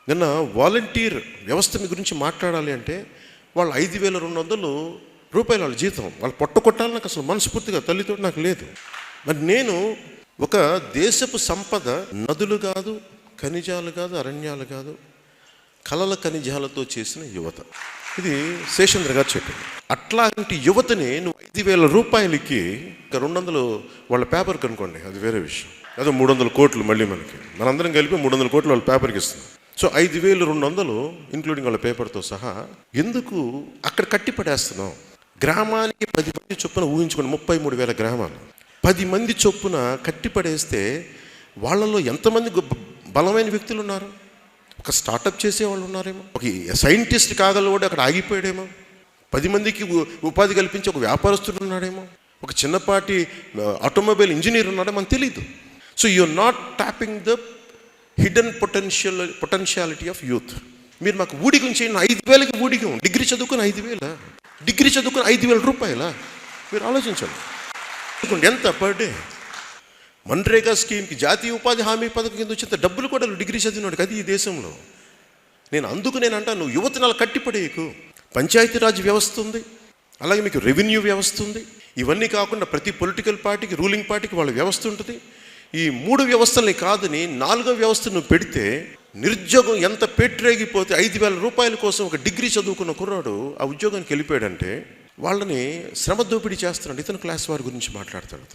నిన్న వాలంటీర్ వ్యవస్థ మీ గురించి మాట్లాడాలి అంటే వాళ్ళు 5,200 రూపాయలు వాళ్ళ జీతం, వాళ్ళు పొట్ట కొట్టాలని నాకు అసలు మనస్ఫూర్తిగా తల్లితో నాకు లేదు. మరి నేను ఒక దేశపు సంపద నదులు కాదు, ఖనిజాలు కాదు, అరణ్యాలు కాదు, కలల ఖనిజాలతో చేసిన యువత. ఇది శేషేంద్ర గారు చెప్పింది. అట్లాంటి యువతని నువ్వు 5,000 రూపాయలకి 200 వాళ్ళ పేపర్ కనుకోండి, అది వేరే విషయం. అదే 300 కోట్లు మళ్ళీ మనందరం కలిపి 300 కోట్లు వాళ్ళ పేపర్కి ఇస్తున్నాం. సో 5,200 ఇంక్లూడింగ్ వాళ్ళ పేపర్తో సహా ఎందుకు అక్కడ కట్టి పడేస్తున్నాం? గ్రామానికి 10 మంది చొప్పున ఊహించుకోండి, 33,000 గ్రామాలు, 10 మంది చొప్పున కట్టి పడేస్తే వాళ్ళలో ఎంతమంది బలమైన వ్యక్తులు ఉన్నారు? ఒక స్టార్టప్ చేసేవాళ్ళు ఉన్నారేమో, ఒక సైంటిస్ట్ కాగలవాడు అక్కడ ఆగిపోయాడేమో, 10 మందికి ఉపాధి కల్పించి ఒక వ్యాపారస్తుడు ఉన్నాడేమో, ఒక చిన్నపాటి ఆటోమొబైల్ ఇంజనీర్ ఉన్నాడో మనకు తెలీదు. So you are not tapping the hidden potentiality of youth. మీరు మాకు ఊడిగం చేయండి, 5,000కి ఊడిగం. డిగ్రీ చదువుకుని 5,000, డిగ్రీ చదువుకుని 5,000 రూపాయల? మీరు ఆలోచించండి ఎంత పర్ డే. మన్రేగా స్కీమ్కి, జాతీయ ఉపాధి హామీ పథకం కింద వచ్చేంత డబ్బులు కూడా డిగ్రీ చదివినాడు అది ఈ దేశంలో. నేను అంటాను, నువ్వు యువతనాలు కట్టిపడేయకు. పంచాయతీరాజ్ వ్యవస్థ ఉంది, అలాగే మీకు రెవెన్యూ వ్యవస్థ ఉంది. ఇవన్నీ కాకుండా ప్రతి పొలిటికల్ పార్టీకి, రూలింగ్ పార్టీకి వాళ్ళ వ్యవస్థ ఉంటుంది. ఈ 3 వ్యవస్థల్ని కాదని 4వ వ్యవస్థ నువ్వు పెడితే నిరుద్యోగం ఎంత పెట్టరేగిపోతే 5,000 రూపాయల కోసం ఒక డిగ్రీ చదువుకున్న కుర్రాడు ఆ ఉద్యోగానికి వెళ్ళిపోయాడంటే వాళ్ళని శ్రమ దోపిడీ చేస్తున్నాడు. ఇతను క్లాస్ వారి గురించి మాట్లాడతాడు.